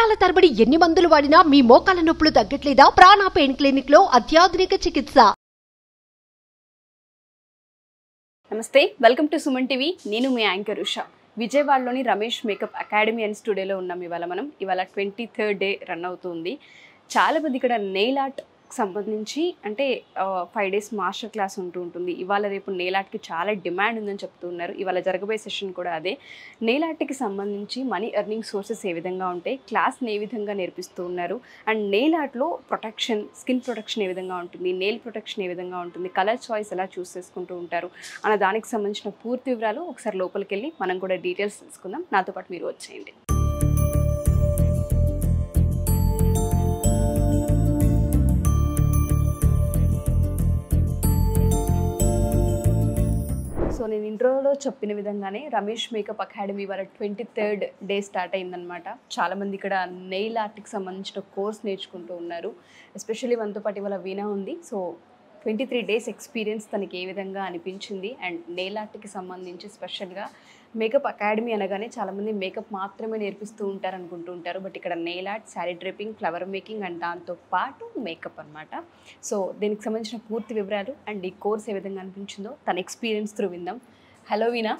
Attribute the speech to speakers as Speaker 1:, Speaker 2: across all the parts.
Speaker 1: సంవత్సరాల తరబడి ఎన్ని మందులు వాడినా మీ మోకాల నొప్పులు తగ్గట్లేదా? ప్రాణ పెయిన్ క్లినిక్ లో అత్యాధునిక చికిత్స.
Speaker 2: నమస్తే, వెల్కమ్ టు సుమన్ టీవీ. నేను మీ యాంకర్ ఉషా. విజయవాడలోని రమేష్ మేకప్ అకాడమీ అండ్ స్టూడియోలో ఉన్నాం. ఇవాళ 23rd డే రన్ అవుతుంది. చాలా మంది ఇక్కడ నెయిల్ ఆర్ట్ సంబంధించి అంటే 5 days మాస్టర్ క్లాస్ ఉంటుంది. ఇవాళ రేపు నెయిల్ ఆర్ట్కి చాలా డిమాండ్ ఉందని చెప్తున్నారు. ఇవాళ జరగబోయే సెషన్ కూడా అదే. నెయిల్ ఆర్ట్కి సంబంధించి మనీ ఎర్నింగ్ సోర్సెస్ ఏ విధంగా ఉంటాయి, క్లాస్ని ఏ విధంగా నేర్పిస్తూ ఉన్నారు, అండ్ నెయిల్ ఆర్ట్లో ప్రొటెక్షన్, స్కిన్ ప్రొటెక్షన్ ఏ విధంగా ఉంటుంది, నెయిల్ ప్రొటెక్షన్ ఏ విధంగా ఉంటుంది, కలర్ చాయిస్ ఎలా చూస్ చేసుకుంటూ ఉంటారు అన్న దానికి సంబంధించిన పూర్తి వివరాలు ఒకసారి లోపలికి వెళ్ళి మనం కూడా డీటెయిల్స్ తెలుసుకుందాం. నాతో పాటు మీరు వచ్చేయండి. సో నేను ఇంట్రోలో చెప్పిన విధంగానే రమేష్ మేకప్ అకాడమీ వాళ్ళ 23rd డే స్టార్ట్ అయిందనమాట. చాలామంది ఇక్కడ నెయిల్ ఆర్ట్కి సంబంధించిన కోర్స్ నేర్చుకుంటూ ఉన్నారు. ఎస్పెషల్లీ మనతో పాటు ఇవాళ వీణా ఉంది. సో 23 days ఎక్స్పీరియన్స్ తనకి ఏ విధంగా అనిపించింది, అండ్ నెయిల్ ఆర్ట్కి సంబంధించి స్పెషల్గా మేకప్ అకాడమీ అనగానే చాలామంది మేకప్ మాత్రమే నేర్పిస్తూ ఉంటారు అనుకుంటూ ఉంటారు. బట్ ఇక్కడ nail art, sari draping, flower making and దాంతో పాటు మేకప్ అనమాట. సో దీనికి సంబంధించిన పూర్తి వివరాలు అండ్ ఈ కోర్స్ ఏ విధంగా అనిపించిందో తన ఎక్స్పీరియన్స్ త్రూ విందాం. హలో వీణా,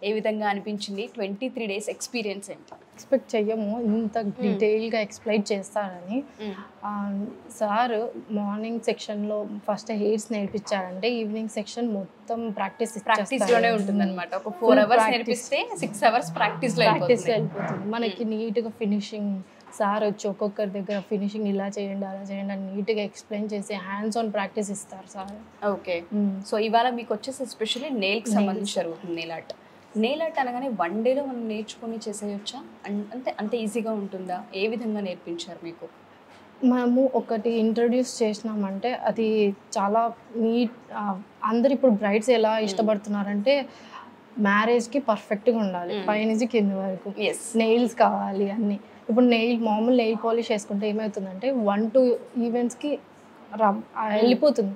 Speaker 2: ఏ విధంగా అనిపించింది 23 days ఎక్స్పీరియన్స్? ఏంటి
Speaker 3: ఎక్స్పెక్ట్ చెయ్యము ఇంత డీటెయిల్గా ఎక్స్ప్లెయిన్ చేస్తారని. సార్ మార్నింగ్ సెక్షన్లో ఫస్ట్ హెయిర్స్ నేర్పించారంటే ఈవినింగ్ సెక్షన్ మొత్తం
Speaker 2: ప్రాక్టీస్లోనే ఉంటుంది అనమాట. ఒక 4 hours నేర్పిస్తే 6 hours ప్రాక్టీస్లో
Speaker 3: వెళ్ళిపోతుంది. మనకి నీట్గా ఫినిషింగ్ సార్ వచ్చి ఒక్కొక్కరి దగ్గర ఫినిషింగ్ ఇలా చేయండి అలా చేయండి అని నీట్గా ఎక్స్ప్లెయిన్ చేసి హ్యాండ్స్ ఆన్ ప్రాక్టీస్ ఇస్తారు సార్.
Speaker 2: ఓకే, సో ఇవాళ మీకు వచ్చేసి ఎస్పెషల్లీ నెయిల్కి సంబంధించి జరుగుతుంది నెయిల్ ఆర్ట్. నెయిల్ ఆర్ట్ అనగానే 1 dayలో మనం నేర్చుకొని చేసేయొచ్చా? అంత ఈజీగా ఉంటుందా? ఏ విధంగా నేర్పించారు మీకు?
Speaker 3: మనము ఒకటి ఇంట్రడ్యూస్ చేసినామంటే అది చాలా నీట్. అందరు ఇప్పుడు బ్రైడ్స్ ఎలా ఇష్టపడుతున్నారంటే మ్యారేజ్కి పర్ఫెక్ట్గా ఉండాలి, పైనుంచి కింద వరకు నెయిల్స్ కావాలి అన్నీ. ఇప్పుడు మామూలు నెయిల్ పాలిష్ వేసుకుంటే ఏమవుతుందంటే 1-2 ఈవెంట్స్కి వెళ్ళిపోతుంది.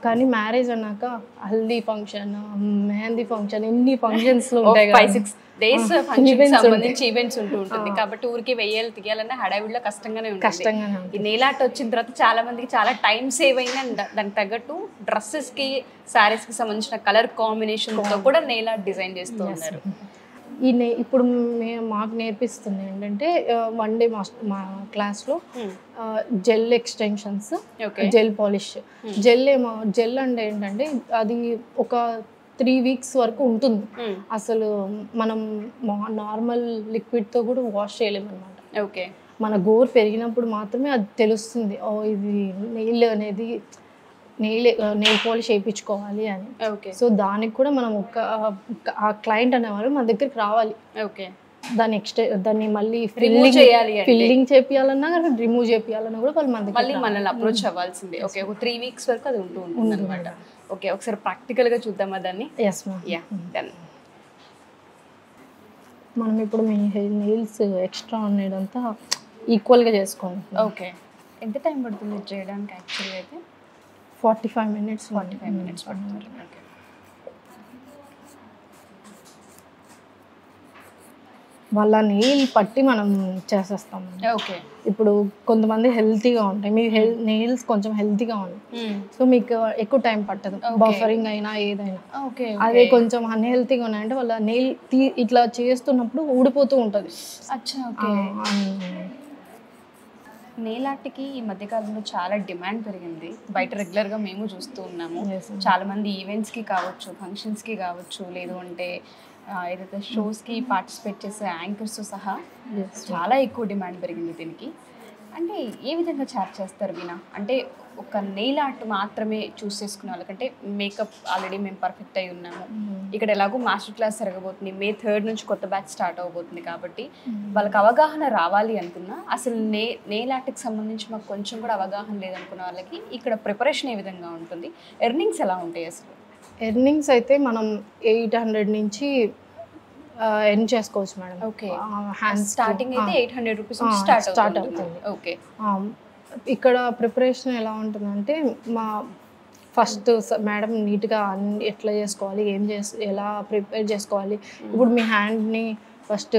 Speaker 3: కానీ మ్యారేజ్ అన్నాక హల్దీ ఫంక్షన్, మెహందీ ఫంక్షన్, ఎన్ని ఫంక్షన్స్లో ఉంటాయి,
Speaker 2: 5-6 days సంబంధించి ఈవెంట్స్ ఉంటుంది. కాబట్టి ఊరికి వెయ్యాలి తీయాలన్నా హడావిడిలో కష్టంగానే ఉంటుంది. ఈ నెయిల్ ఆర్ట్ వచ్చిన తర్వాత చాలా మందికి చాలా టైం సేవ్ అయినా దానికి తగ్గట్టు డ్రెస్సెస్కి, శారీస్కి సంబంధించిన కలర్ కాంబినేషన్తో కూడా నెయిల్ ఆర్ట్ డిజైన్ చేస్తూ ఉన్నారు.
Speaker 3: ఇప్పుడు మాకు నేర్పిస్తుంది ఏంటంటే 1 day మా క్లాస్లో gel extensions, gel polish. Gel అంటే ఏంటంటే అది ఒక 3 weeks వరకు ఉంటుంది. అసలు మనం నార్మల్ లిక్విడ్తో కూడా వాష్ చేయలేము అనమాట.
Speaker 2: ఓకే,
Speaker 3: మన గోర్ పెరిగినప్పుడు మాత్రమే అది తెలుస్తుంది, ఓ ఇది నెయిల్ అనేది నెయిల్ పాలిష్ వేయించుకోవాలి అని.
Speaker 2: ఓకే,
Speaker 3: సో దానికి కూడా మనం ఆ క్లయింట్ అనేవాళ్ళు మన దగ్గరికి రావాలి.
Speaker 2: ఓకే,
Speaker 3: దాన్ని మళ్ళీ
Speaker 2: ఫిల్లింగ్
Speaker 3: చేపియాలన్నా రిమూవ్ చేపియాలన్నా కూడా వాళ్ళు
Speaker 2: మనల్ని అప్రోచ్ అవ్వాల్సిందే. ఓకే, ఒక 3 weeks వరకు అది ఉంటుంది అనమాట. ఓకే, ఒకసారి ప్రాక్టికల్గా చూద్దామా దాన్ని?
Speaker 3: Yes ma'am. మనం ఇప్పుడు మీ నెయిల్స్ ఎక్స్ట్రా ఉండేదంతా ఈక్వల్గా చేసుకోండి.
Speaker 2: ఓకే, ఎంత టైం పడుతుంది చేయడానికి? యాక్చువల్గా అయితే
Speaker 3: 45 minutes.
Speaker 2: 45 minutes పడుతుంది. ఓకే,
Speaker 3: వాళ్ళ నెయిల్ పట్టి మనం చేసేస్తాం.
Speaker 2: ఓకే,
Speaker 3: ఇప్పుడు కొంతమంది హెల్తీగా ఉంటాయి, మీ నెయిల్స్ కొంచెం హెల్తీగా ఉంటాయి, సో మీకు ఎక్కువ టైం పట్టదు బఫరింగ్ అయినా ఏదైనా. అదే కొంచెం అన్హెల్తీగా ఉన్నాయంటే వాళ్ళ నెయిల్ ఇట్లా చేస్తున్నప్పుడు ఊడిపోతూ ఉంటుంది.
Speaker 2: నెయిల్ ఆర్ట్కి ఈ మధ్యకాలంలో చాలా డిమాండ్ పెరిగింది. బయట రెగ్యులర్గా మేము చూస్తూ ఉన్నాము. చాలామంది ఈవెంట్స్కి కావచ్చు, ఫంక్షన్స్కి కావచ్చు, లేదు అంటే ఏదైతే షోస్కి పార్టిసిపేట్ చేసే యాంకర్స్ సహా చాలా ఎక్కువ డిమాండ్ పెరిగింది దీనికి. అంటే ఏ విధంగా చార్జ్ చేస్తారు వీణా? అంటే ఒక నెయిల్ ఆర్ట్ మాత్రమే చూస్ చేసుకునే వాళ్ళకంటే మేకప్ ఆల్రెడీ మేము పర్ఫెక్ట్ అయి ఉన్నాము, ఇక్కడ ఎలాగో మాస్టర్ క్లాస్ జరగబోతుంది, May 3rd నుంచి కొత్త బ్యాచ్ స్టార్ట్ అవబోతుంది, కాబట్టి వాళ్ళకి అవగాహన రావాలి అనుకున్నా, అసలు నెయిల్ ఆర్ట్కి సంబంధించి మాకు కొంచెం కూడా అవగాహన లేదనుకున్న వాళ్ళకి ఇక్కడ ప్రిపరేషన్ ఏ విధంగా ఉంటుంది, ఎర్నింగ్స్ ఎలా ఉంటాయి? అసలు
Speaker 3: ఎర్నింగ్స్ అయితే మనం 800 నుంచి ఎర్న్ చేసుకోవచ్చు మేడం.
Speaker 2: ఓకే, స్టార్టింగ్ అయితే 800 రూపీస్ స్టార్ట్ అవుతుంది. ఓకే,
Speaker 3: ఇక్కడ ప్రిపరేషన్ ఎలా ఉంటుందంటే మా ఫస్ట్ మేడం నీట్గా ఎట్లా చేసుకోవాలి, ఎలా ప్రిపేర్ చేసుకోవాలి. ఇప్పుడు మీ హ్యాండ్ని ఫస్ట్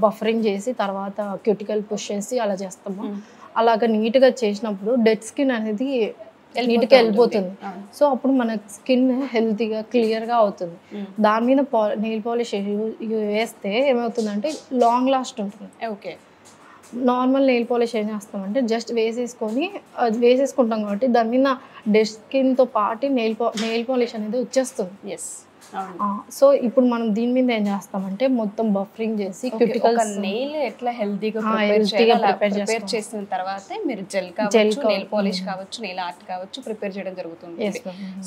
Speaker 3: బఫరింగ్ చేసి తర్వాత క్యూటికల్ పుష్ చేసి అలా చేస్తాము. అలాగ నీట్గా చేసినప్పుడు డెడ్ స్కిన్ అనేది నీట్గా వెళ్ళిపోతుంది. సో అప్పుడు మన స్కిన్ హెల్తీగా క్లియర్గా అవుతుంది. దాని మీద నెయిల్ పాలిష్ వేస్తే ఏమవుతుందంటే లాంగ్ లాస్ట్ ఉంటుంది.
Speaker 2: ఓకే,
Speaker 3: నార్మల్ నెయిల్ పాలిష్ ఏం చేస్తామంటే జస్ట్ అది వేసేసుకుంటాం కాబట్టి దాని మీద డెడ్ స్కిన్తో పాటు నెయిల్ పాలిష్ అనేది వచ్చేస్తుంది.
Speaker 2: ఎస్.
Speaker 3: సో ఇప్పుడు మనం దీని మీద ఏం చేస్తామంటే మొత్తం బఫరింగ్ చేసి క్యూటికల్స్
Speaker 2: నెయిల్ ఎట్లా హెల్తీగా ప్రిపేర్ చేసిన తర్వాత మీరు జెల్ కావచ్చు, నెయిల్ పాలిష్ కావచ్చు, నెయిల్ ఆర్ట్ కావచ్చు ప్రిపేర్ చేయడం జరుగుతుంది.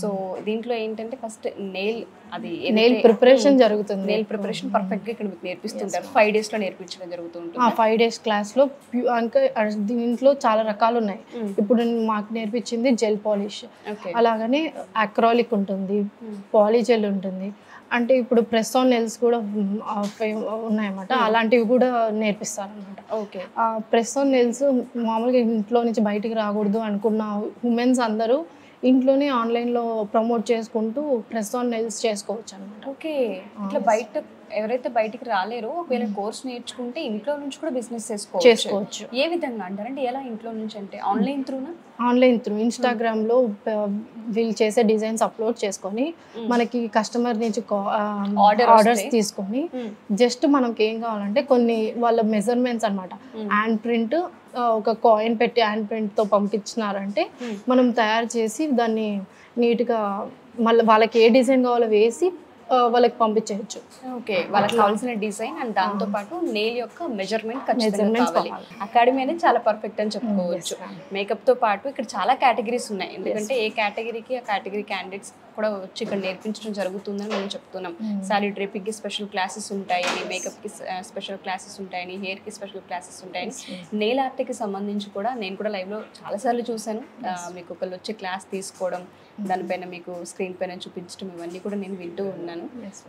Speaker 2: సో దీంట్లో ఏంటంటే ఫస్ట్ నెయిల్
Speaker 3: ప్రిపరేషన్ జరుగుతుంది.
Speaker 2: నెయిల్ ప్రిపరేషన్ పర్ఫెక్ట్ గా ఇక్కడ మీకు నేర్పిస్తుంటారు. 5 days లో నేర్పించడం జరుగుతుంది.
Speaker 3: 5 days క్లాస్ లో దీంట్లో చాలా రకాలు ఉన్నాయి. ఇప్పుడు మాకు నేర్పించింది జెల్ పాలిష్, అలాగనే అక్రాలిక్ ఉంటుంది, పాలిజెల్ ఉంటుంది. అంటే ఇప్పుడు ప్రెస్ ఆన్ నెయిల్స్ కూడా ఉన్నాయన్నమాట. అలాంటివి కూడా నేర్పిస్తారు అనమాట.
Speaker 2: ఓకే,
Speaker 3: ప్రెస్ ఆన్ నెయిల్స్ మామూలుగా ఇంట్లో నుంచి బయటికి రాకూడదు అనుకున్న ఉమెన్స్ అందరూ ఇంట్లోనే ఆన్లైన్లో ప్రమోట్ చేసుకుంటూ ప్రెస్ ఆన్ నెయిల్స్ చేసుకోవచ్చు అనమాట.
Speaker 2: ఓకే, ఇట్లా బయట ఎవరైతే బయటికి రాలేరో ఒకవేళ కోర్స్ నేర్చుకుంటే ఇంట్లో నుంచి కూడా బిజినెస్ చేసుకోవచ్చు. ఏ విధంగా అంటారంటే ఎలా ఇంట్లో నుంచి అంటే ఆన్లైన్ త్రూనా?
Speaker 3: ఆన్లైన్ త్రూ ఇన్స్టాగ్రామ్లో వీళ్ళు చేసే డిజైన్స్ అప్లోడ్ చేసుకొని మనకి కస్టమర్ నుంచి ఆర్డర్స్ తీసుకొని జస్ట్ మనకి ఏం కావాలంటే కొన్ని వాళ్ళ మెజర్మెంట్స్ అనమాట, హ్యాండ్ ప్రింట్ ఒక కాయిన్ పెట్టి హ్యాండ్ ప్రింట్తో పంపించినారంటే మనం తయారు చేసి దాన్ని నీట్గా మళ్ళీ వాళ్ళకి ఏ డిజైన్ కావాలో వేసి వాళ్ళకి పంపించవచ్చు.
Speaker 2: ఓకే, వాళ్ళకి కావాల్సిన డిజైన్ అండ్ దాంతో పాటు నెయిల్ యొక్క మెజర్మెంట్ ఖచ్చితంగా కావాలి. అకాడమీ అనేది చాలా పర్ఫెక్ట్ అని చెప్పుకోవచ్చు. మేకప్ తో పాటు ఇక్కడ చాలా కేటగిరీస్ ఉన్నాయి. ఎందుకంటే ఏ కేటగిరీకి ఆ కేటగిరీ క్యాండిడేట్స్ కూడా వచ్చి ఇక్కడ నేర్పించడం జరుగుతుందని మేము చెప్తున్నాం. సారీ డ్రేపింగ్ కి స్పెషల్ క్లాసెస్ ఉంటాయని, మేకప్ కి స్పెషల్ క్లాసెస్ ఉంటాయని, హెయిర్ కి స్పెషల్ క్లాసెస్ ఉంటాయని, నెయిల్ ఆర్ట్ కి సంబంధించి కూడా నేను కూడా లైవ్ లో చాలా సార్లు చూసాను. మీకు ఒకళ్ళు వచ్చి క్లాస్ తీసుకోవడం, దానిపైన మీకు స్క్రీన్ పైన చూపించడం, ఇవన్నీ కూడా నేను వింటూ ఉన్నాను.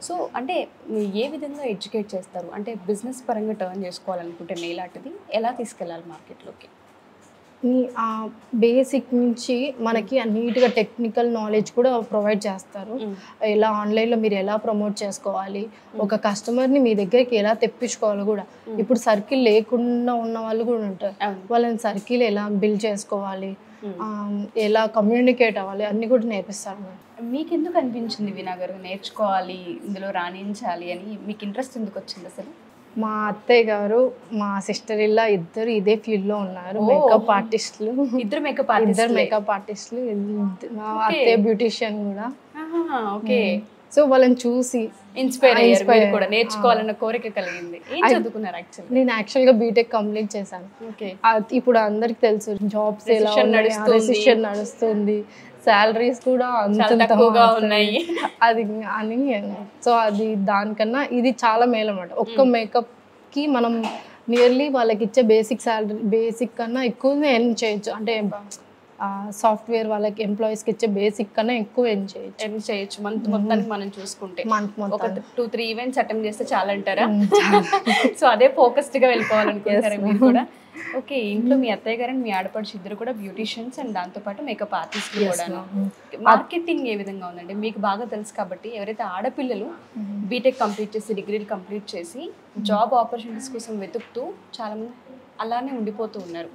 Speaker 2: సో అంటే మీరు ఏ విధంగా ఎడ్యుకేట్ చేస్తారు? అంటే బిజినెస్ పరంగా టర్న్ చేసుకోవాలనుకుంటే నెయిల్ ఆర్ట్ది ఎలా తీసుకెళ్ళాలి మార్కెట్లోకి?
Speaker 3: బేసిక్ నుంచి మనకి నీట్గా టెక్నికల్ నాలెడ్జ్ కూడా ప్రొవైడ్ చేస్తారు. ఎలా ఆన్లైన్లో మీరు ఎలా ప్రమోట్ చేసుకోవాలి, ఒక కస్టమర్ని మీ దగ్గరికి ఎలా తెప్పించుకోవాలి కూడా. ఇప్పుడు సర్కిల్ లేకుండా ఉన్న వాళ్ళు కూడా ఉంటారు, వాళ్ళని సర్కిల్ ఎలా బిల్డ్ చేసుకోవాలి, ఎలా కమ్యూనికేట్ అవ్వాలి అన్నీ కూడా నేర్పిస్తారు.
Speaker 2: మీకు ఎందుకు అనిపించింది వీణా గారు నేర్చుకోవాలి, ఇందులో రాణించాలి అని? మీకు ఇంట్రెస్ట్ ఎందుకు వచ్చింది అసలు?
Speaker 3: మా అత్తయ్య గారు, మా సిస్టర్ ఇలా ఇద్దరు ఇదే ఫీల్డ్లో ఉన్నారు, మేకప్ ఆర్టిస్టులు.
Speaker 2: ఇద్దరు
Speaker 3: మేకప్ ఆర్టిస్టులు. మా అత్తయ్య బ్యూటిషియన్ కూడా.
Speaker 2: ఓకే,
Speaker 3: సో వాళ్ళని చూసి
Speaker 2: ఇన్స్పైర్ అయ్యారు కూడా, నేర్చుకోవాలన్న కోరిక కలిగింది. ఏం చదువుకున్నారు యాక్చువల్లీ?
Speaker 3: నేను యాక్చువల్గా బీటెక్ కంప్లీట్ చేశాను. ఇప్పుడు అందరికి తెలుసు జాబ్స్ ఎలా రెసిషన్ నడుస్తుంది, శాలరీస్ కూడా అంత
Speaker 2: తక్కువగా ఉన్నాయి
Speaker 3: అది అని. సో అది దానికన్నా ఇది చాలా మేలు అన్నమాట. ఒక్క మేకప్కి మనం నియర్లీ వాళ్ళకి ఇచ్చే బేసిక్ శాలరీ బేసిక్ కన్నా ఎక్కువనే ఎర్న్ చేయొచ్చు. అంటే సాఫ్ట్వేర్ వాళ్ళకి ఎంప్లాయీస్కి ఇచ్చే బేసిక్ కన్నా ఎక్కువ ఎర్న్ చేయొచ్చు
Speaker 2: మంత్ మొత్తానికి మనం చూసుకుంటే. ఒక 2-3 ఈవెంట్స్ అటెండ్ చేస్తే చాలా అంటారా? సో అదే ఫోకస్డ్గా వెళ్ళిపోవాలనుకుంటారా మీరు కూడా? ఓకే, ఇంట్లో మీ అత్తయ్య గారు అండ్ మీ ఆడపడుచు ఇద్దరు కూడా బ్యూటిషియన్స్ అండ్ దాంతోపాటు మేకప్ ఆర్టిస్టులు కూడా. మార్కెటింగ్ ఏ విధంగా ఉందండి? మీకు బాగా తెలుసు కాబట్టి ఎవరైతే ఆడపిల్లలు బీటెక్ కంప్లీట్ చేసి డిగ్రీలు కంప్లీట్ చేసి జాబ్ ఆపర్చునిటీస్ కోసం వెతుకుతూ చాలామంది అలానే ఉండిపోతూ ఉన్నారు,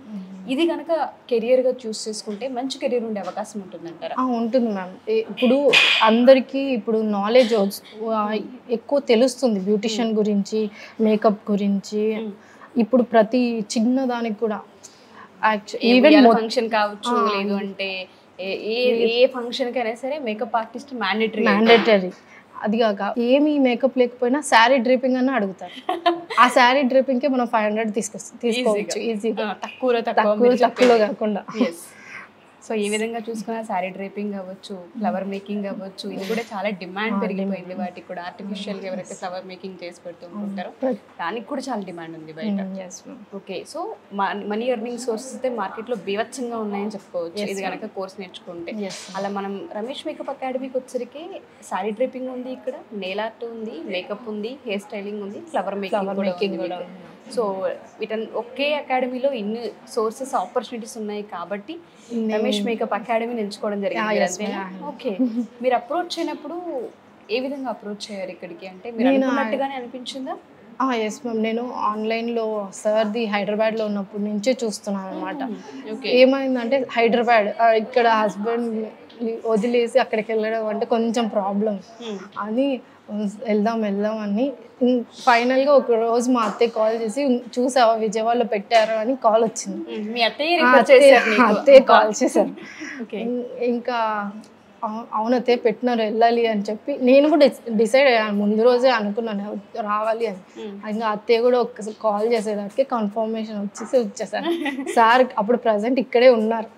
Speaker 2: ఇది కనుక కెరియర్గా చూస్ చేసుకుంటే మంచి కెరియర్ ఉండే అవకాశం ఉంటుందంటారా?
Speaker 3: ఉంటుంది మ్యామ్. ఇప్పుడు అందరికీ ఇప్పుడు నాలెడ్జ్ ఎక్కువ తెలుస్తుంది బ్యూటిషియన్ గురించి, మేకప్ గురించి. ఇప్పుడు ప్రతి చిన్న దానికి కూడా
Speaker 2: ఈవెన్ ఫంక్షన్ కావచ్చు, లేదు అంటే ఏ ఫంక్షన్ కైనా సరే మేకప్ ఆర్టిస్ట్ మ్యాండేటరీ.
Speaker 3: అది కాక ఏమి మేకప్ లేకపోయినా శారీ డ్రిపింగ్ అని అడుగుతారు. ఆ శారీ డ్రిపింగ్కి మనం 500 తీసుకోవచ్చు ఈజీగా, తక్కువలో కాకుండా.
Speaker 2: సో ఈ విధంగా చూసుకున్న శారీ డ్రేపింగ్ అవ్వచ్చు, ఫ్లవర్ మేకింగ్ అవ్వచ్చు, ఇది కూడా చాలా డిమాండ్ పెరిగిపోయింది. వాటికి కూడా ఆర్టిఫిషియల్గా ఎవరైతే ఫ్లవర్ మేకింగ్ చేసి పెడుతూ ఉంటారో దానికి కూడా చాలా డిమాండ్ ఉంది బయట. Okay, so money earning sources అయితే మార్కెట్లో బీభత్సంగా ఉన్నాయని చెప్పుకోవచ్చు ఇది కనుక కోర్స్ నేర్చుకుంటే. అలా మనం రమేష్ మేకప్ అకాడమీకి వచ్చరికి శారీ డ్రేపింగ్ ఉంది, ఇక్కడ నెయిల్ ఆర్ట్ ఉంది, మేకప్ ఉంది, హెయిర్ స్టైలింగ్ ఉంది, ఫ్లవర్ మేకింగ్ కూడా ఉంది. సో వీటన్ ఒకే అకాడమీలో ఇన్ని సోర్సెస్ ఆపర్చునిటీస్ ఉన్నాయి కాబట్టి రమేష్ మేకప్ అకాడమీని ఎంచుకోవడం జరిగింది. ఓకే, మీరు అప్రోచ్ అయినప్పుడు ఏ విధంగా అప్రోచ్ అయ్యారు ఇక్కడికి? అంటే మీరు అనుకున్నట్టుగానే అనిపించిందా?
Speaker 3: Yes ma'am. నేను ఆన్లైన్లో సార్ది హైదరాబాద్లో ఉన్నప్పటి నుంచే చూస్తున్నాను అనమాట. ఏమైందంటే హైదరాబాద్ ఇక్కడ హస్బెండ్ వదిలేసి అక్కడికి వెళ్ళడం అంటే కొంచెం ప్రాబ్లం అని వెళ్దాం అని ఫైనల్గా ఒక రోజు మా అత్తయ్య కాల్ చేసి చూసావా విజయవాడలో పెట్టారు అని కాల్ వచ్చింది. అత్తయ్య కాల్ చేశారు. ఇంకా అవునతే పెట్టినారు వెళ్ళాలి అని చెప్పి నేను కూడా డిసైడ్ అయ్యాను. ముందు రోజే అనుకున్నాను రావాలి అని. ఇంకా అత్తయ్య కూడా ఒక్కసారి కాల్ చేసేదానికి కన్ఫర్మేషన్ వచ్చేసాను. సార్ అప్పుడు ప్రజెంట్ ఇక్కడే ఉన్నారు.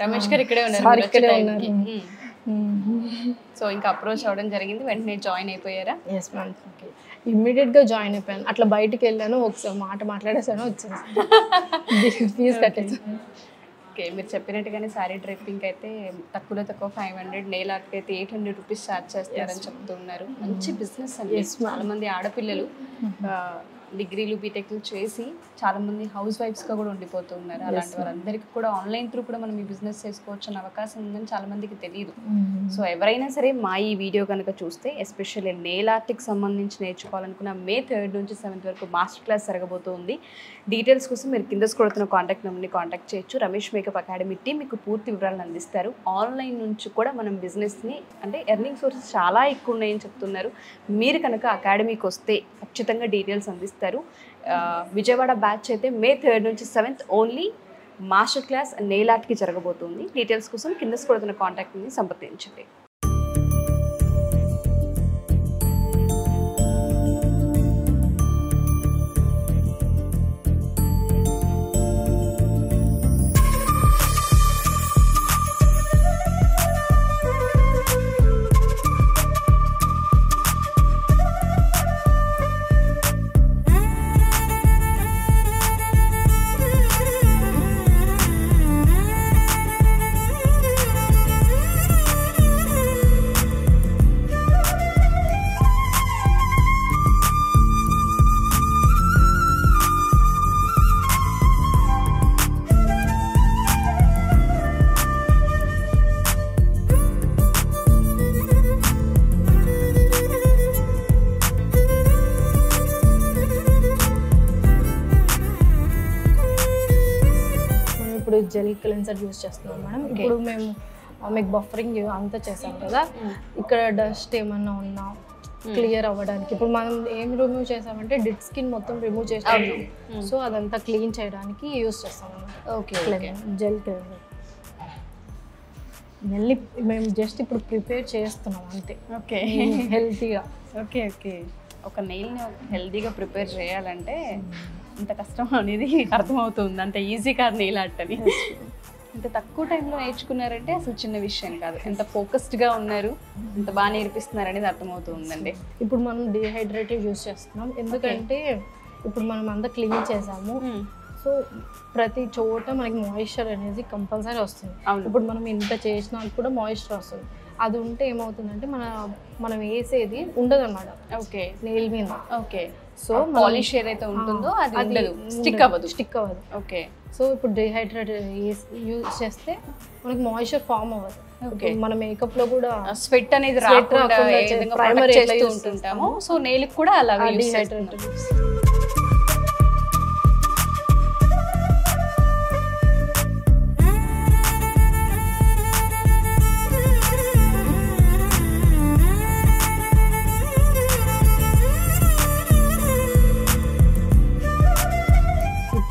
Speaker 2: రమేష్ గారు ఇక్కడే ఉన్నారు. సో ఇంకా అప్రోచ్ అవ్వడం జరిగింది, వెంటనే జాయిన్ అయిపోయారా?
Speaker 3: Yes ma'am. ఇమ్మీడియట్గా జాయిన్ అయిపోయాను. అట్లా బయటికి వెళ్ళాను, ఒకసారి మాట్లాడేసాను, వచ్చేసి ఫీజు కట్టేసాను.
Speaker 2: ఓకే, మీరు చెప్పినట్టుగానే శారీ డ్రైపింగ్ అయితే తక్కువ 500, నెయిల్ ఆర్ట్కి అయితే 800 రూపీస్ ఛార్జ్ చేస్తారని చెప్తున్నారు. మంచి బిజినెస్ అండి. చాలా మంది ఆడపిల్లలు డిగ్రీలు బీటెక్లు చేసి చాలామంది హౌస్ వైఫ్స్గా కూడా ఉండిపోతూ ఉన్నారు. అలాంటి వారందరికీ కూడా ఆన్లైన్ త్రూ కూడా మనం ఈ బిజినెస్ చేసుకోవచ్చు అన్న అవకాశం ఉందని చాలామందికి తెలియదు. సో ఎవరైనా సరే మా ఈ వీడియో కనుక చూస్తే ఎస్పెషల్లీ నెయిల్ ఆర్ట్కి సంబంధించి నేర్చుకోవాలనుకున్న May 3rd నుంచి 7th వరకు మాస్టర్ క్లాస్ జరగబోతుంది. డీటెయిల్స్ కోసం మీరు కింద కొడుతున్న కాంటాక్ట్ నెంబర్ని కాంటాక్ట్ చేయొచ్చు. రమేష్ మేకప్ అకాడమీ టీం మీకు పూర్తి వివరాలను అందిస్తారు. ఆన్లైన్ నుంచి కూడా మనం బిజినెస్ని అంటే ఎర్నింగ్ సోర్సెస్ చాలా ఎక్కువ ఉన్నాయని చెప్తున్నారు. మీరు కనుక అకాడమీకి వస్తే ఖచ్చితంగా డీటెయిల్స్ అందిస్తారు. విజయవాడ బ్యాచ్ అయితే May 3rd నుంచి 7th only master class nail ఆర్ట్కి జరగబోతుంది. డీటెయిల్స్ కోసం కింద కొడుతున్న కాంటాక్ట్ని సంప్రదించండి.
Speaker 3: జెల్ క్లెన్సర్ యూస్ చేస్తున్నాం మేడం. ఇప్పుడు మేము మీకు బఫరింగ్ అంతా చేసాం కదా, ఇక్కడ డస్ట్ ఏమన్నా ఉన్నా క్లియర్ అవ్వడానికి ఇప్పుడు మనం ఏం రిమూవ్ చేసామంటే డెడ్ స్కిన్ మొత్తం రిమూవ్ చేసాం. సో అదంతా క్లీన్ చేయడానికి యూస్ చేస్తాం అన్నమాట జెల్ క్లెన్సర్. మళ్ళీ మేము జస్ట్ ఇప్పుడు ప్రిపేర్ చేస్తున్నాం అంతే.
Speaker 2: ఓకే,
Speaker 3: హెల్తీగా.
Speaker 2: ఓకే, ఒక నెయిల్ని హెల్తీగా ప్రిపేర్ చేయాలంటే ఇంత కష్టం అనేది అర్థమవుతుంది. అంత ఈజీ కాదు నెయిల్ ఆర్ట్ అని. ఇంత తక్కువ టైంలో నేర్చుకున్నారంటే అసలు చిన్న విషయం కాదు. ఎంత ఫోకస్డ్గా ఉన్నారు, ఎంత బాగా నేర్పిస్తున్నారు అనేది అర్థమవుతుందండి.
Speaker 3: ఇప్పుడు మనం డిహైడ్రేటివ్ యూస్ చేస్తున్నాం ఎందుకంటే ఇప్పుడు మనం అంతా క్లీన్ చేసాము. సో ప్రతి చోట మనకి మాయిశ్చర్ అనేది కంపల్సరీ వస్తుంది. ఇప్పుడు మనం ఇంత చేసినా కూడా మాయిశ్చర్ వస్తుంది. అది ఉంటే ఏమవుతుందంటే మనం వేసేది ఉండదు అన్నమాట.
Speaker 2: ఓకే,
Speaker 3: నెయిల్ మీద.
Speaker 2: ఓకే, సో పాలిష్ ఏదైతే ఉంటుందో అది ఉండదు, స్టిక్ అవ్వదు. ఓకే, సో ఇప్పుడు డిహైడ్రేట్ యూజ్ చేస్తే మనకి మాయిశ్చర్ ఫామ్ అవ్వదు. ఓకే, మన మేకప్ లో కూడా స్వెట్ అనేది రాకుండా ప్రైమర్ చేస్తూ ఉంటుంటాము. సో నెయిల్ కూడా అలాగే డిహైడ్రేట్.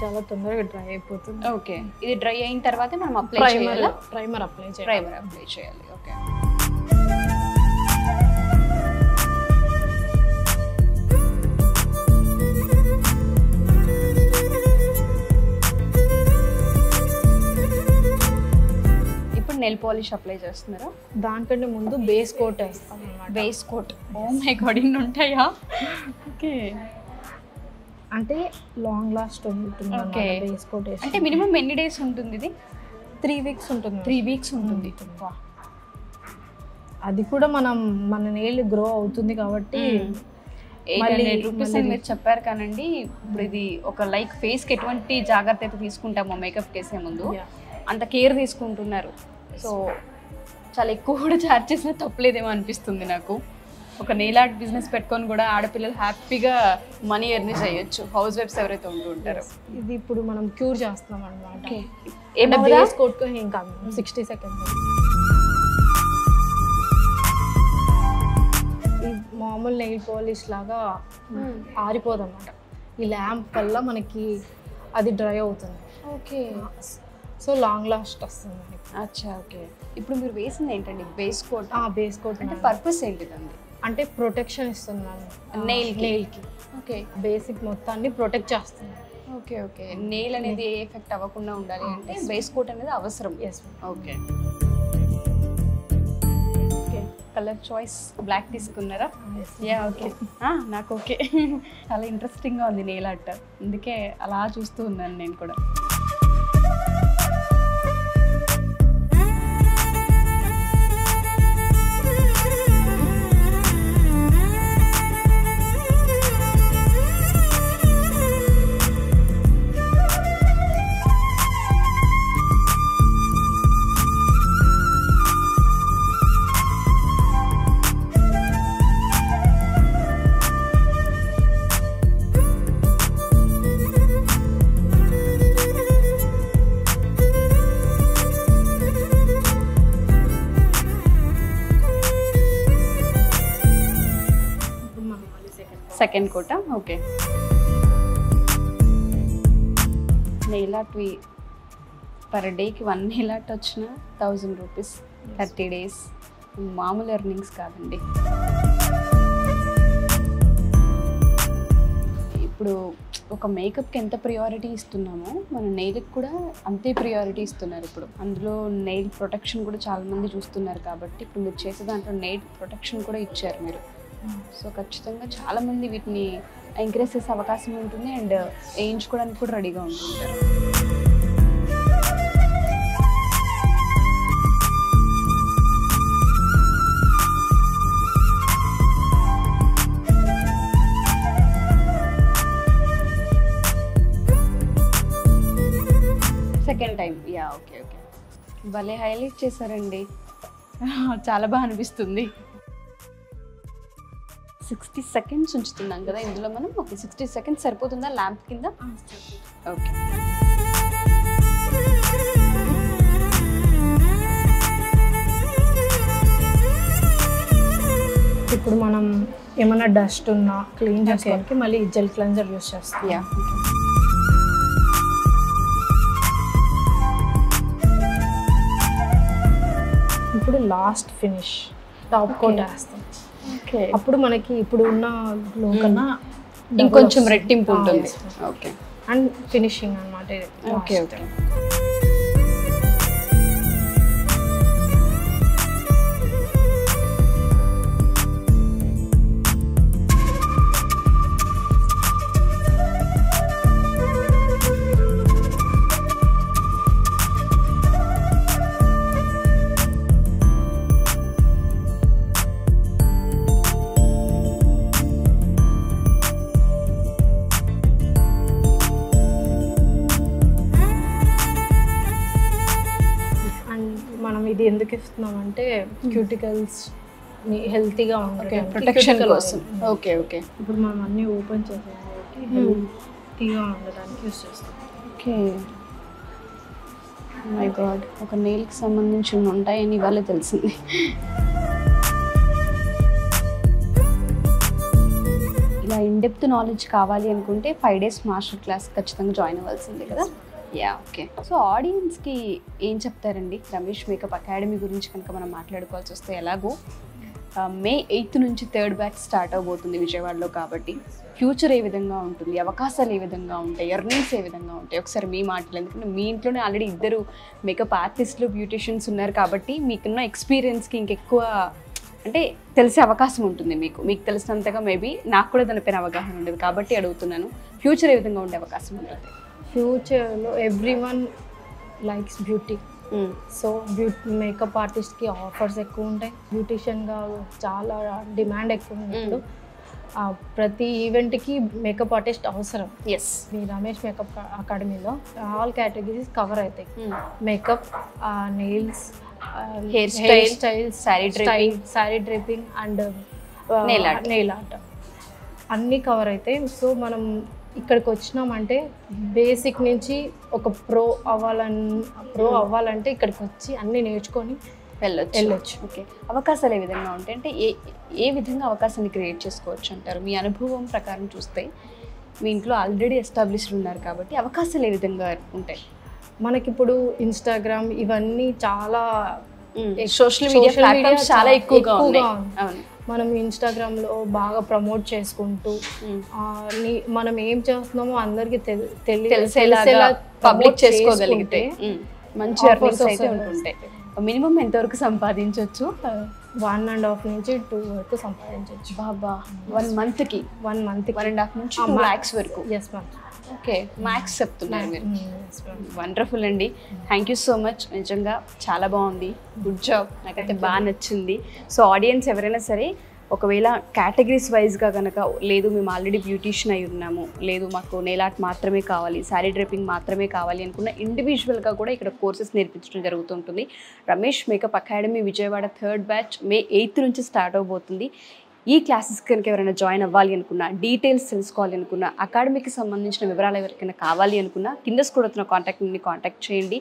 Speaker 3: చాలా తొందరగా డ్రై అయిపోతుంది.
Speaker 2: ఓకే, ఇది డ్రై అయిన తర్వాత మనం అప్లై చేయాలి.
Speaker 3: ప్రైమర్ అప్లై చేయాలి.
Speaker 2: ఓకే, ఇప్పుడు నెయిల్ పాలిష్ అప్లై చేస్తున్నారా?
Speaker 3: దానికంటే ముందు బేస్ కోట్ వేస్తాం అన్నమాట.
Speaker 2: Base coat, oh my god, ఇన్ని ఉంటాయా? ఓకే,
Speaker 3: అంటే లాంగ్ లాస్ట్ ఉంటుంది.
Speaker 2: ఓకే,
Speaker 3: బేస్ కోట్
Speaker 2: అంటే మినిమం ఎన్ని డేస్ ఉంటుంది ఇది?
Speaker 3: 3 weeks ఉంటుంది.
Speaker 2: 3 weeks ఉంటుంది.
Speaker 3: అది కూడా మన నెయిల్ గ్రో అవుతుంది కాబట్టి
Speaker 2: 800 రూపీస్ అని మీరు చెప్పారు కానండి. ఇప్పుడు ఇది ఒక లైక్ ఫేస్కి ఎటువంటి జాగ్రత్త అయితే తీసుకుంటామో మేకప్ చేసే ముందు అంత కేర్ తీసుకుంటున్నారు. సో చాలా ఎక్కువ కూడా ఛార్జ్ చేసినా తప్పలేదేమో అనిపిస్తుంది నాకు. ఒక నెయిల్ ఆర్ట్ బిజినెస్ పెట్టుకొని కూడా ఆడపిల్లలు హ్యాపీగా మనీ ఎర్న్ చేయొచ్చు, హౌస్ వైఫ్స్ ఎవరైతే ఉంటూ ఉంటారో.
Speaker 3: ఇది ఇప్పుడు మనం క్యూర్ చేస్తున్నాం అనమాట.
Speaker 2: ఏమన్నా
Speaker 3: బేస్ కోట్ ఏం కాదు, 60 సెకండ్స్. ఈ మామూలు నెయిల్ పాలిష్ లాగా ఆరిపోదు అనమాట. ఈ ల్యాంప్ వల్ల మనకి అది డ్రై అవుతుంది.
Speaker 2: ఓకే,
Speaker 3: సో లాంగ్ లాస్ట్ వస్తుంది మనకి.
Speaker 2: అచ్చా, ఓకే. ఇప్పుడు మీరు వేసింది ఏంటండి? Base coat.
Speaker 3: బేస్ కోట్
Speaker 2: అంటే పర్పస్ ఏంటిదండి?
Speaker 3: అంటే ప్రొటెక్షన్ ఇస్తున్నాను నెయిల్కి.
Speaker 2: ఓకే,
Speaker 3: బేసిక్ మొత్తాన్ని ప్రొటెక్ట్ చేస్తుంది.
Speaker 2: Okay okay. నెయిల్ అనేది ఏ ఎఫెక్ట్ అవ్వకుండా ఉండాలి అంటే బేస్ కోట్ అనేది అవసరం.
Speaker 3: Yes.
Speaker 2: Okay okay. Colour choice black తీసుకున్నారా? Yeah, okay. నాకు ఓకే. చాలా ఇంట్రెస్టింగ్గా ఉంది నెయిల్ ఆర్ట్, అందుకే అలా చూస్తూ ఉన్నాను నేను కూడా. Second quota. Okay. Nail art per డేకి 1 నెయిల్ ఆర్ట్ వచ్చిన 1000 రూపీస్, 30 days. మామూలు ఎర్నింగ్స్ కాదండి. ఇప్పుడు ఒక మేకప్కి ఎంత ప్రియారిటీ ఇస్తున్నామో మన నెయిల్కి కూడా అంతే ప్రియారిటీ ఇస్తున్నారు ఇప్పుడు. అందులో నెయిల్ ప్రొటెక్షన్ కూడా చాలామంది చూస్తున్నారు కాబట్టి ఇప్పుడు మీరు చేసే దాంట్లో నెయిల్ ప్రొటెక్షన్ కూడా ఇచ్చారు మీరు. సో ఖచ్చితంగా చాలామంది వీటిని ఎంకరేజ్ చేసే అవకాశం ఉంటుంది అండ్ వేయించుకోవడానికి కూడా రెడీగా ఉంటుంటారు. Second time. Yeah, okay okay. భలే హైలైట్ చేశారండి, చాలా బాగా అనిపిస్తుంది. 60 seconds ఉంచుతున్నాం కదా ఇందులో మనం. ఓకే, 60 seconds సరిపోతుందా ల్యాంప్ కింద? ఓకే.
Speaker 3: ఇప్పుడు మనం ఏమైనా డస్ట్ ఉన్నా క్లీన్ చేసుకోవడానికి మళ్ళీ జెల్ క్లెన్జర్ యూస్ చేస్తాం.
Speaker 2: యా,
Speaker 3: ఇప్పుడు లాస్ట్ ఫినిష్ టాప్ కోట్ వేస్తాం.
Speaker 2: ఓకే.
Speaker 3: అప్పుడు మనకి ఇప్పుడు ఉన్న గ్లో కన్నా
Speaker 2: ఇంకొంచెం రెట్టింపు ఉంటుంది. ఓకే.
Speaker 3: అండ్ ఫినిషింగ్ అనమాట.
Speaker 2: Okay okay.
Speaker 3: ఇది ఎందుకు ఇస్తున్నామంటే క్యూటికల్స్ హెల్తీగా ఉంటాయి,
Speaker 2: ప్రొటెక్షన్ కోసం. Okay okay.
Speaker 3: ఇప్పుడు మనం అన్నీ ఓపెన్ చేసాం కాబట్టి హెల్తీగా ఉండడానికి యూస్ చేస్తాం.
Speaker 2: ఓకే. మై గాడ్, ఒక నెయిల్కి సంబంధించి ఉంటాయని ఇవాళ తెలిసింది. ఇలా ఇన్డెప్త్ నాలెడ్జ్ కావాలి అనుకుంటే 5 days మాస్టర్ క్లాస్ ఖచ్చితంగా జాయిన్ అవ్వాల్సిందే కదా. Yeah, okay. సో ఆడియన్స్కి ఏం చెప్తారండి రమేష్ మేకప్ అకాడమీ గురించి కనుక మనం మాట్లాడుకోవాల్సి వస్తే? ఎలాగో May 8th నుంచి 3rd batch స్టార్ట్ అవబోతుంది విజయవాడలో కాబట్టి ఫ్యూచర్ ఏ విధంగా ఉంటుంది, అవకాశాలు ఏ విధంగా ఉంటాయి, ఎర్నింగ్స్ ఏ విధంగా ఉంటాయి, ఒకసారి మీ మాటలు. ఎందుకంటే మీ ఇంట్లోనే ఆల్రెడీ 2 మేకప్ ఆర్టిస్టులు బ్యూటిషియన్స్ ఉన్నారు కాబట్టి మీకున్న ఎక్స్పీరియన్స్కి ఇంకెక్కువ అంటే తెలిసే అవకాశం ఉంటుంది. మీకు తెలిసినంతగా మేబీ నాకు కూడా దానిపైన అవగాహన ఉండదు కాబట్టి అడుగుతున్నాను, ఫ్యూచర్ ఏ విధంగా ఉండే అవకాశం ఉంటుంది?
Speaker 3: ఫ్యూచర్లో everyone likes beauty. So makeup ఆర్టిస్ట్కి ఆఫర్స్ ఎక్కువ ఉంటాయి, బ్యూటిషియన్గా చాలా డిమాండ్ ఎక్కువ ఉంది. ఇప్పుడు ప్రతి ఈవెంట్కి మేకప్ ఆర్టిస్ట్ అవసరం.
Speaker 2: ఎస్,
Speaker 3: మీ రమేష్ మేకప్ అకాడమీలో ఆల్ కేటగిరీస్ కవర్ అవుతాయి. Makeup, nails,
Speaker 2: hair styles,
Speaker 3: sari draping and nail art అన్నీ కవర్ అవుతాయి. సో మనం ఇక్కడికి వచ్చినామంటే బేసిక్ నుంచి ఒక ప్రో అవ్వాలంటే ఇక్కడికి వచ్చి అన్నీ నేర్చుకొని వెళ్ళొచ్చు.
Speaker 2: ఓకే, అవకాశాలు ఏ విధంగా ఉంటాయి అంటే ఏ విధంగా అవకాశాన్ని క్రియేట్ చేసుకోవచ్చు అంటారు? మీ అనుభవం ప్రకారం చూస్తే మీ ఇంట్లో ఆల్రెడీ ఎస్టాబ్లిష్డ్ ఉన్నారు కాబట్టి అవకాశాలు ఏ విధంగా ఉంటాయి?
Speaker 3: మనకిప్పుడు ఇన్స్టాగ్రామ్ ఇవన్నీ చాలా
Speaker 2: సోషల్ మీడియా ప్లాట్ఫామ్స్ చాలా ఎక్కువగా ఉన్నాయి.
Speaker 3: మనం ఇన్స్టాగ్రామ్లో బాగా ప్రమోట్ చేసుకుంటూ మనం ఏం చేస్తున్నామో అందరికి
Speaker 2: తెలిసేలాగా పబ్లిక్ చేసుకోగలిగితే మంచి ఎర్నింగ్స్ అయితే ఉంటుంటాయి. మినిమం ఎంతవరకు సంపాదించవచ్చు?
Speaker 3: 1.5 నుంచి 2 వరకు సంపాదించవచ్చు.
Speaker 2: బాబా 1 మంత్కి 1.5 నుంచి 2 lakhs వరకు?
Speaker 3: Yes ma'am.
Speaker 2: ఓకే, మ్యాక్స్ చెప్తున్నారు మీరు. వండర్ఫుల్ అండి, థ్యాంక్ యూ సో మచ్. నిజంగా చాలా బాగుంది, గుడ్ జాబ్, నాకైతే బాగా నచ్చింది. సో ఆడియన్స్ ఎవరైనా సరే ఒకవేళ కేటగిరీస్ వైజ్గా కనుక లేదు మేము ఆల్రెడీ బ్యూటీషియన్ అయి ఉన్నాము, లేదు మాకు నెయిల్ ఆర్ట్ మాత్రమే కావాలి, శారీ డ్రైపింగ్ మాత్రమే కావాలి అనుకున్న ఇండివిజువల్గా కూడా ఇక్కడ కోర్సెస్ నేర్పించడం జరుగుతుంటుంది. Ramesh makeup academy Vijayawada 3rd batch May 8th నుంచి స్టార్ట్ అవబోతుంది. ఈ క్లాసెస్ కనుక ఎవరైనా జాయిన్ అవ్వాలి అనుకున్నా, డీటెయిల్స్ తెలుసుకోవాలి అనుకున్నా, అకాడమీకి సంబంధించిన వివరాలు ఎవరికైనా కావాలి అనుకున్నా కింద స్క్రోల్ కాంటాక్ట్ని కాంటాక్ట్ చేయండి.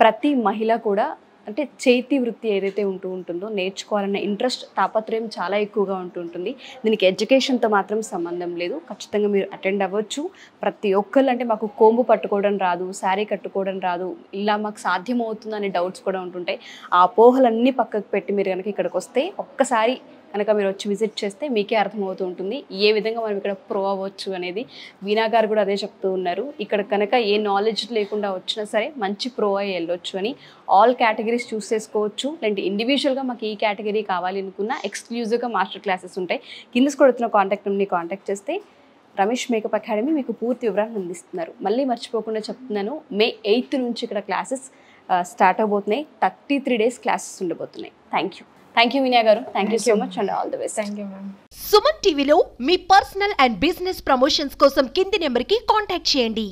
Speaker 2: ప్రతి మహిళ కూడా అంటే చేతి వృత్తి ఏదైతే ఉంటుందో నేర్చుకోవాలన్న ఇంట్రెస్ట్, తాపత్రయం చాలా ఎక్కువగా ఉంటుంది. దీనికి ఎడ్యుకేషన్తో మాత్రం సంబంధం లేదు, ఖచ్చితంగా మీరు అటెండ్ అవ్వచ్చు. ప్రతి ఒక్కళ్ళు అంటే మాకు కోంబు పట్టుకోవడం రాదు, శారీ కట్టుకోవడం రాదు, ఇలా మాకు సాధ్యమవుతుందనే డౌట్స్ కూడా ఉంటుంటాయి. ఆ అపోహలన్నీ పక్కకు పెట్టి మీరు కనుక ఇక్కడికి వస్తే ఒక్కసారి కనుక మీరు వచ్చి విజిట్ చేస్తే మీకే అర్థమవుతూ ఉంటుంది ఏ విధంగా మనం ఇక్కడ ప్రో అవ్వచ్చు అనేది. వీణా గారు కూడా అదే చెప్తూ ఉన్నారు, ఇక్కడ కనుక ఏ నాలెడ్జ్ లేకుండా వచ్చినా సరే మంచి ప్రో అయ్యి వెళ్ళొచ్చు అని. ఆల్ కేటగిరీస్ చూస్ చేసుకోవచ్చు, లేదంటే ఇండివిజువల్గా మాకు ఈ కేటగిరీ కావాలి అనుకున్న ఎక్స్క్లూజివ్గా మాస్టర్ క్లాసెస్ ఉంటాయి. కింద కొడుతున్న కాంటాక్ట్ నెంబర్ని కాంటాక్ట్ చేస్తే రమేష్ మేకప్ అకాడమీ మీకు పూర్తి వివరాలను అందిస్తున్నారు. మళ్ళీ మర్చిపోకుండా చెప్తున్నాను, May 8th నుంచి ఇక్కడ క్లాసెస్ స్టార్ట్ అవబోతున్నాయి. 33 days క్లాసెస్ ఉండబోతున్నాయి. థ్యాంక్ యూ వినయ్ గారు, thank you so much and all the best.
Speaker 3: Thank you ma'am.
Speaker 1: Suman టీవీలో మీ పర్సనల్ అండ్ బిజినెస్ ప్రమోషన్స్ కోసం కింది నెంబర్కి కాంటాక్ట్ చేయండి.